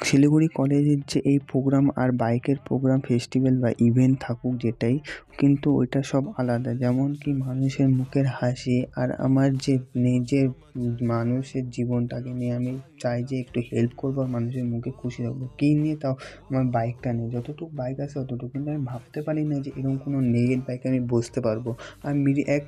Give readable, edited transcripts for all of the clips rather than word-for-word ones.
শিলিগুড়ি কলেজের যে এই প্রোগ্রাম আর বাইকের প্রোগ্রাম ফেস্টিভ্যাল বা ইভেন্ট থাকুক যেটাই, কিন্তু ওইটা সব আলাদা। যেমন কি মানুষের মুখের হাসি, আর আমার যে নিজের মানুষের জীবনটাকে নিয়ে আমি চাই যে একটু হেল্প করবো আর মানুষের মুখে খুশি রাখবো। কী নিয়ে? তাও আমার বাইকটা নিয়ে। যতটুকু বাইক আছে অতটুকু, কিন্তু আমি ভাবতে পারি না যে এরকম কোনো নেগেট বাইকে আমি বসতে পারবো। আর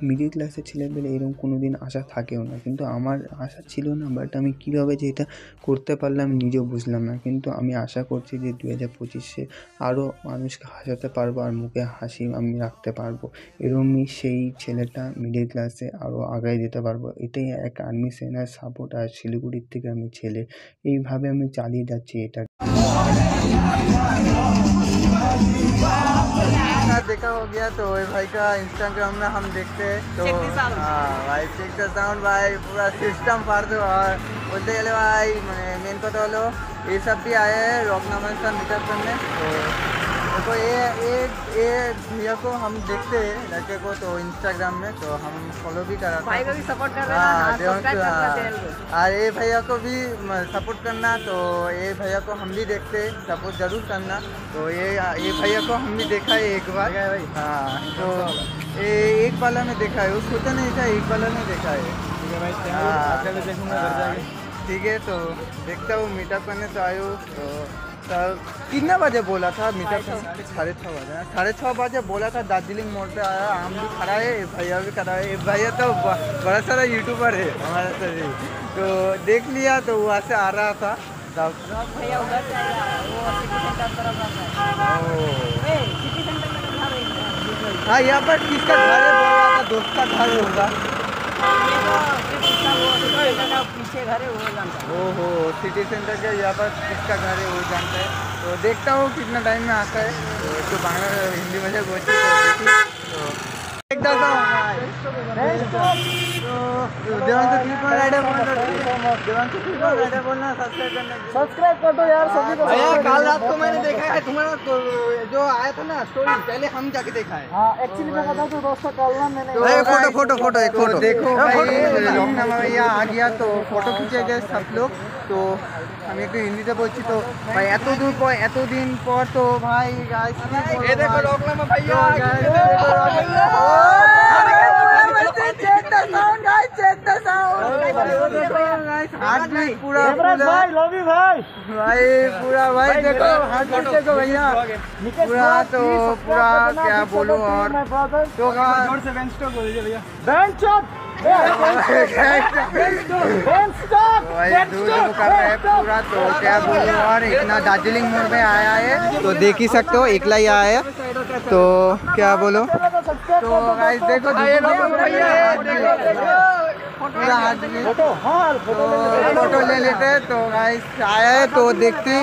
মিডিল ক্লাসের ছেলেপেলে এরকম কোনো দিন আশা থাকেও না, কিন্তু আমার আশা ছিল না। বাট আমি কীভাবে যে এটা করতে পারলাম আমি নিজেও বুঝলাম না, কিন্তু আমি আশা করছি যে 2025-এ আরও মানুষকে হাসাতে পারবো আর মুখে হাসি আমি রাখতে পারবো। এরকমই সেই ছেলেটা মিডিল ক্লাসে আরও আগায় যেতে পারবো। এটাই এক আর্মি সেনার সাপোর্ট, আর শিলিগুড়ির থেকে আমি ছেলে, এইভাবে আমি চালিয়ে যাচ্ছি এটা। देखा हो गया तो भाई का इंस्टाग्राम में हम देखते हैं तो भाई चेक द साउंड भाई पूरा सिस्टम फाड़ दो। और बोलते गले भाई मेन कथा हलो ये सब भी आए हैं रॉकनामन का मीटअप करने। तो ये भैया को हम देखते हैं लड़के को तो इंस्टाग्राम में, तो हम फॉलो भी करा भाई को भी सपोर्ट कर रहे हैं। और ये भैया को भी सपोर्ट करना, तो ये भैया को हम भी देखते हैं, सपोर्ट जरूर करना। तो ये भैया को हम भी देखा है एक बार। हाँ तो ये एक वाला में देखा है, वो सोचा नहीं था एक वाला में देखा है। ठीक है तो देखता हूँ मीटअप करने तो आयो। तो कितने बजे बोला था मीटअप? 6:30 बजे। 6:30 बजे बोला था। दार्जिलिंग मोड़ पे आया, हम भी खड़ा है, भैया भी खड़ा है। भैया तो बड़ा सारा यूट्यूबर है हमारा शरीर, तो देख लिया तो वहाँ से आ रहा था तब भैया उधर से आया, वो सिटी सेंटर तरफ आता है। सिटी सेंटर में घर है। हाँ यहाँ पर किसका घर है बोल रहा था, दोस्त का घर होगा। पीछे घर है वो जानता है। ओहो सिटी सेंटर के यहाँ पर किसका घर है वो जानता है। तो देखता हूँ कितना टाइम में आता है। तो बांग्ला हिंदी में से बोलती तो सब्सक्राइब कर दो यार सभी को। भैया कल रात को मैंने देखा है तुम्हारा जो आया था ना स्टोरी, पहले हम जाके देखा है। हाँ एक्चुअली मैं बता दूं दोस्तों, कल ना मैंने फोटो एक फोटो देखो भाई रॉकनामा भैया आ गया तो फोटो खींचे गए सब लोग। तो আমি একটু হিন্দিতে বলছি তো ভাই এত দিন পর তো ভাই গাইস এই দেখো রকনামা ভাইয়া check the sound guys, check the sound heart beat पूरा भाई लव यू भाई पूरा भाई देखो हार्ट बीट देखो भैया पूरा। तो पूरा क्या बोलूं और तो जोर से बेंच स्टॉप बोल दीजिए भैया। बेंच स्टॉप पूरा। तो क्या बोलूं और इतना दार्जिलिंग मोड़ में आया है तो देख ही सकते हो, एकला ही आया है तो क्या बोलो। तो गाइस देखो फोटो ले लेते हैं। तो गाइस आया है तो देखते ही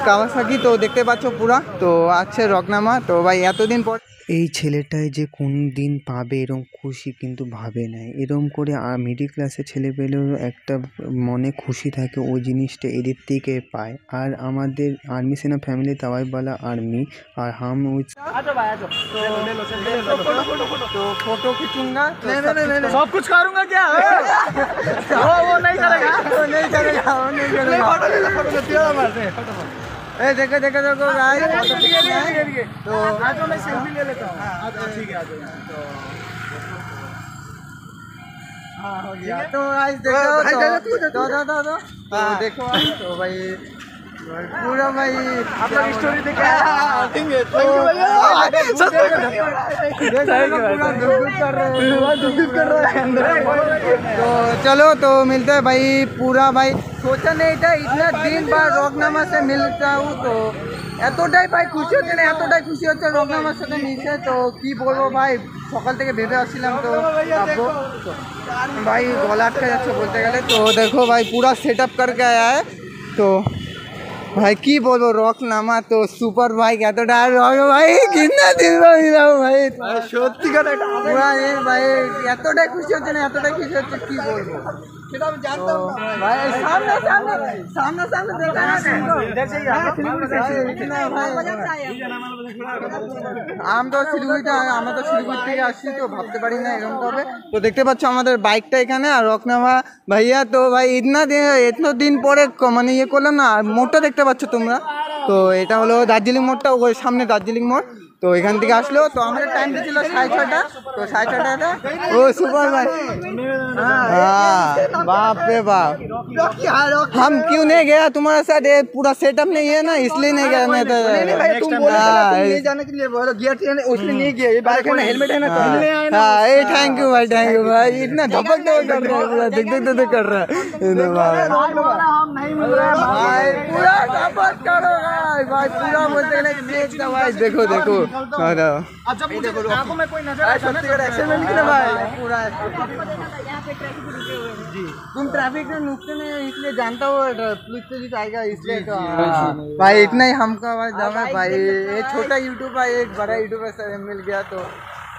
कावासाकी तो देखते पाচ্ছো पूरा। तो আছে রকনামা। তো ভাই এতদিন পর এই ছেলেটাই যে কোন দিন পাবে এরকম খুশি কিন্তু ভাবে নাই। এরকম করে মিডিল ক্লাসের ছেলেপেলেও একটা মনে খুশি থাকে, ওই জিনিসটা এদের থেকে পায়। আর আমাদের আর্মি সেনা ফ্যামিলি দাওয়াইওয়ালা আর্মি আর হাম উইথ तो फोटो खींचूंगा सब कुछ करूंगा क्या वो नहीं करेगा ए देखो गाइस तो आज मैं सेल्फी ले लेता हूं। ठीक है तो हाँ हो गया। तो गाइस देखो तो देखो तो भाई पूरा भाई आप लोग स्टोरी देखे तो चलो तो मिलते हैं भाई। पूरा भाई सोचा नहीं था इतना दिन बाद রকনামা से मिलता हूँ, तो এতটাই ভাই খুশি হচ্ছে না, এতটাই খুশি হচ্ছে রকনামার সাথে মিশে। তো কি বলবো ভাই, সকাল থেকে ভেবে আসছিলাম তো ভাই গলা আটকে যাচ্ছে বলতে গেলে। তো দেখো ভাই पूरा सेटअप करके आया है। तो भाई की बोलो রকনামা तो सुपर भाई এতটা ভাই কিনা দিন ভাই সত্যি কথা পুরা ভাই এতটাই খুশি হচ্ছে না, এতটাই খুশি হচ্ছে কি বলবো। भाई सामने सामने सामने सामने देखा हम तो শিলিগুড়ি থেকে আসছি তো ভাবতে পারি না এরকম হবে। তো দেখতে পাচ্ছ আমাদের বাইকটা এখানে আর রকনামা ভাইয়া। তো ভাই ইতনা দিন পরে মানে ইয়ে করলাম না। আর মোড়টা দেখতে পাচ্ছ তোমরা, তো এটা হলো দার্জিলিং মোড়টা, ওই সামনে দার্জিলিং মোড়। তো এখান থেকে আসলো, তো আমাদের টাইমটা ছিল 6:30, তো 6:30 ও सुपर भाई। हाँ बाप रे बाप, हम क्यों नहीं गया तुम्हारे साथ, ये पूरा सेटअप नहीं है ना इसलिए नहीं गया। मैं तो तुम बोले थे ना तुम ले जाने के लिए बोलो गियर ट्रेन उसमें नहीं गया, ये बाइक है ना हेलमेट है ना तो हाँ ये थैंक यू भाई इतना धपक कर रहा है, पूरा देख कर रहा है हम नहीं मिल रहे भाई, पूरा धपक करो भाई पूरा बोलते हैं भाई। देखो देखो आंखों में कोई नजर पूरा तुम ट्रैफिक में नुकते नहीं इसलिए जानता हो, पुलिस से भी आएगा इसलिए तो भाई इतना ही हमको आवाज जाना भाई। ये छोटा यूट्यूब है, एक बड़ा यूट्यूबर से मिल गया तो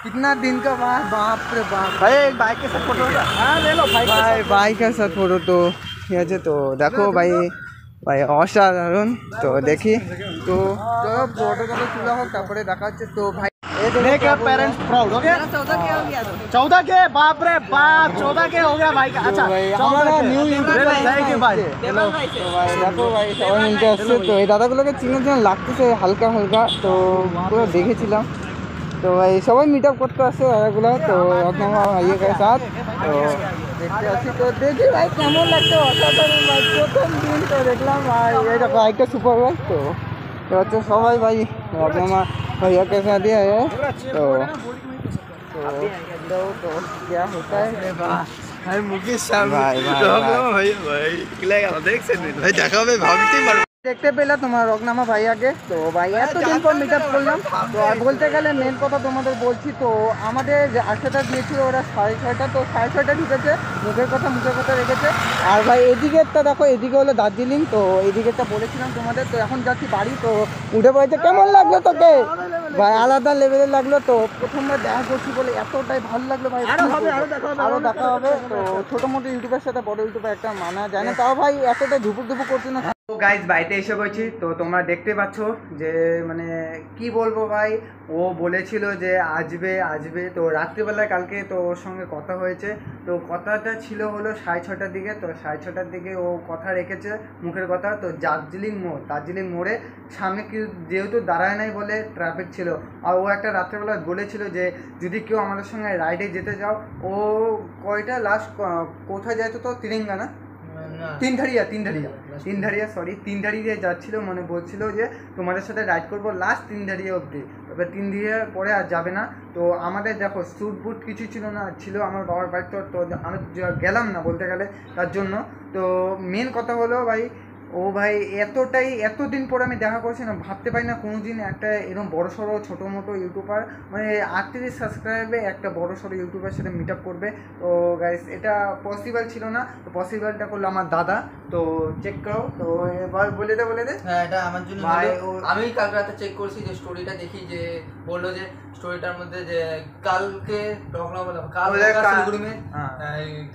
कितना दिन का बाद, बाप रे बाप। भाई एक बाइक के साथ फोटो हाँ ले लो भाई बाइक के साथ फोटो तो ঠিক আছে। তো দেখো ভাই ভাই অসাধারণ। তো দেখি তো ফটো তোলা হোক তারপরে দেখা হচ্ছে। তো ভাই पेरेंट्स प्राउड हो गया 14 के बाप रे बाप 14 के हो गया भाई का। अच्छा हमारा न्यू यूट्यूब भाई দেখো ভাই সবাই মিলতে আসছে। তো এই দাদাগুলোকে চিনার জন্য লাগতেছে হালকা হালকা, তো পুরো দেখেছিলাম। তো ভাই সবাই মিট আপ করতে আসছে দাদাগুলো, তো রকনামা ভাইয়ের সাথ তো দেখতে আসছি। তো দেখি ভাই কেমন লাগছে, অসাধারণ ভাই। প্রথম দিন তো দেখলাম ভাই এটা বাইকটা সুপার বাইক। তো হচ্ছে সবাই ভাই রকনামা भैया के साथ ही आया है। तो क्या होता है भाई मुकेश साहब भाई भाई देखा भाई भागते मार দেখতে পেলে তোমার রকনামা ভাইয়াকে। তো ভাই এতদিন পর মিট আপ করলাম। তো আর বলতে গেলে মেন কথা তোমাদের বলছি, তো আমাদের আসাটা দিয়েছিল ওরা 6:30, তো 6:30 ঢুকেছে, মুখের কথা রেখেছে। আর ভাই এদিকেরটা দেখো, এদিকে হলো দার্জিলিং, তো এদিকেরটা বলেছিলাম তোমাদের। তো এখন যাচ্ছি বাড়ি, তো উঠে পড়েছে। কেমন লাগলো তোকে ভাই? আলাদা লেভেলের লাগলো। তো প্রথমবার দেখা করছি বলে এতটাই ভালো লাগলো ভাই। আরও দেখা হবে। তো ছোটো মোটো ইউটিউবের সাথে বড় ইউটিউবের একটা মানা যায় না, তাও ভাই এতটাই ধুপুক করছে না। তো গাইজ বাড়িতে এসে গেছি, তো তোমরা দেখতে পাচ্ছ যে মানে কি বলবো ভাই, ও বলেছিল যে আসবে। তো রাত্রিবেলায় কালকে তো ওর সঙ্গে কথা হয়েছে। তো কথাটা ছিল হলো 6:30 দিকে। তো 6:30 দিকে ও কথা রেখেছে মুখের কথা। তো দার্জিলিং মোড়ে সামনে কি যেহেতু দাঁড়ায় নাই বলে ট্রাফিক ছিল, আর ও একটা রাত্রেবেলায় বলেছিল যে যদি কেউ আমাদের সঙ্গে রাইডে যেতে চাও। ও কয়টা লাস্ট কোথায় যায় তো তিরিঙ্গা না তিনধারিয়া যাচ্ছিল, মানে বলছিল যে তোমাদের সাথে রাইড করবো লাস্ট তিনধারিয়া অবধি, এবার 3 দিনের পরে আর যাবে না। তো আমাদের দেখো স্যুট বুট কিছু ছিল না, ছিল আমার বাবার বাইক। তো আমি গেলাম না বলতে গেলে তার জন্য। তো মেন কথা হলো ভাই, ও ভাই এতদিন পর আমি দেখা করছি না, ভাবতে পারি না কোনোদিন একটা এরকম বড়সড় ছোটো মোটো ইউটিউবার মানে 38 সাবস্ক্রাইবে একটা বড়সড় ইউটিউবের সাথে মিট আপ করবে। তো গাইস এটা পসিবল ছিল না, তো পসিবলটা করলো আমার দাদা। তো চেক করো, তো এবার বলে দে হ্যাঁ এটা আমার জন্য আমি কাল রাতে চেক করছি যে স্টোরিটা দেখি যে বললো যে স্টোরিটার মধ্যে যে কালকে सिलीगुड़ी में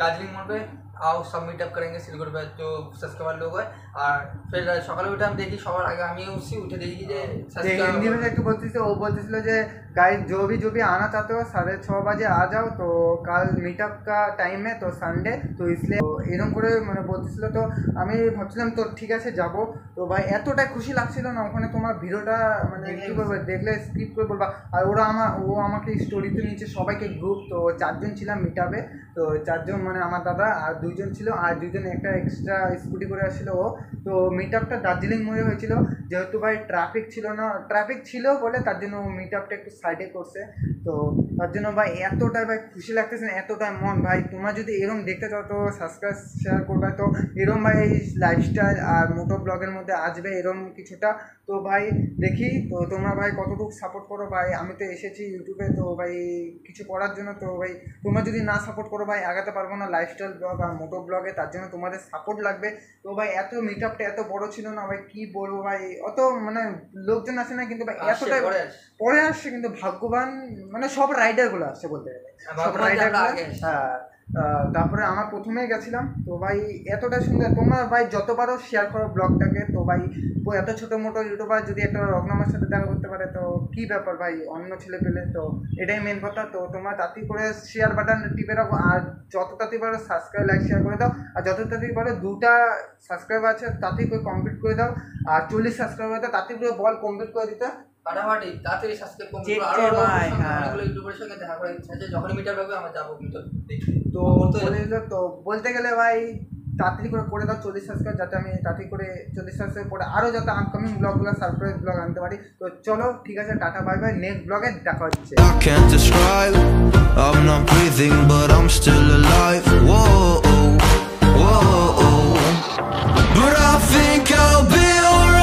दार्जिलिंग मोड़ पे आओ सब मीटअप करेंगे सिलीगुड़ी पे जो सब्सक्राइबर लोग है। और फिर সকালে উঠে আমি দেখি সবার আগে আমি উঠে দেখি যে हिंदी में একটু বলতেছিল, ও বলতেছিল যে गाइस जो भी आना चाहते हो 6:30 बजे आ जाओ। तो कल मीटअप का टाइम है तो संडे, तो इसलिए এরকম করে মানে বলতেছিল। তো আমি ভাবছিলাম তো ঠিক আছে যাবো। তো ভাই এতটাই খুশি লাগছিল না ওখানে, তোমার ভিডিওটা মানে কী বলবো দেখলে স্কিপ করে বলবা। আর ও আমাকে স্টোরিতে নিচে সবাইকে গ্রুপ, তো 4 জন ছিলাম মিট আপে। তো 4 জন মানে আমার দাদা আর 2 জন ছিল, আর 2 জন একটা এক্সট্রা স্কুটি করে আসছিল ও। তো মিট আপটা দার্জিলিং মোড়ে হয়েছিল, যেহেতু ভাই ট্রাফিক ছিল বলে তার জন্য মিট আপটা একটু সাইডে করছে। তো তার জন্য ভাই এতটাই ভাই খুশি লাগতেছে না, এতটাই মন ভাই। তোমরা যদি এরকম দেখতে চাও তো সাবস্ক্রাইব শেয়ার করবে। তো এরকম ভাই এই লাইফস্টাইল আর মোটো ব্লগের মধ্যে আসবে এরকম কিছুটা। তো ভাই দেখি তো তোমরা ভাই কতটুকু সাপোর্ট করো ভাই। আমি তো এসেছি ইউটিউবে, তো ভাই কিছু করার জন্য। তো ভাই তোমরা যদি না সাপোর্ট করো ভাই আগাতে পারবো না লাইফস্টাইল ব্লগ আর মোটো ব্লগে, তার জন্য তোমাদের সাপোর্ট লাগবে। তো ভাই এত মিট আপটা এত বড় ছিল না ভাই, কি বলবো ভাই, অত মানে লোকজন আসে না কিন্তু ভাই এতটাই পরে আসছে। কিন্তু ভাগ্যবান মানে সব রাইডারগুলো আসছে বলতে গেলে, সব রাইডারগুলো। হ্যাঁ তারপরে আমার প্রথমেই গেছিলাম। তো ভাই এতটা সুন্দর, তোমরা ভাই যতবারও শেয়ার করো ব্লগটাকে, তো ভাই এত ছোটো মোটো ইউটিউবার যদি একটা রকনামার সাথে দেখা করতে পারে তো কী ব্যাপার ভাই, অন্য ছেলে পেলে। তো এটাই মেন কথা। তো তোমরা তাড়াতাড়ি করে শেয়ার বাটন টিপে রাখো, আর যত তাড়াতাড়ি পারো সাবস্ক্রাইব লাইক শেয়ার করে দাও, আর যত তাড়াতাড়ি পারো 2টা সাবস্ক্রাইব আছে তাড়াতাড়ি করে কমপ্লিট করে দাও, আর 40 সাবস্ক্রাইব আছে তাড়াতাড়ি করে বল কমপ্লিট করে দিতে ফাটাফাটি তাড়াতাড়ি সাবস্ক্রাইব করুন। আরো অনেকগুলো ইউটিউবের সঙ্গে দেখা করার ইচ্ছা আছে, যখনই মিটার হবে আমরা যাবো মিটার দেখি। তো বলতে গেলে ভাই তাড়াতাড়ি করে দাও 40 সাবস্ক্রাইব, যাতে আমি তাড়াতাড়ি করে 40 সাবস্ক্রাইব পরে আরও যাতে আপকামিং ব্লগগুলো সারপ্রাইজ ব্লগ আনতে পারি। তো চলো ঠিক আছে, টাটা বাই বাই, নেক্সট ব্লগে দেখা হচ্ছে। I can't describe, I'm not breathing but I'm still alive.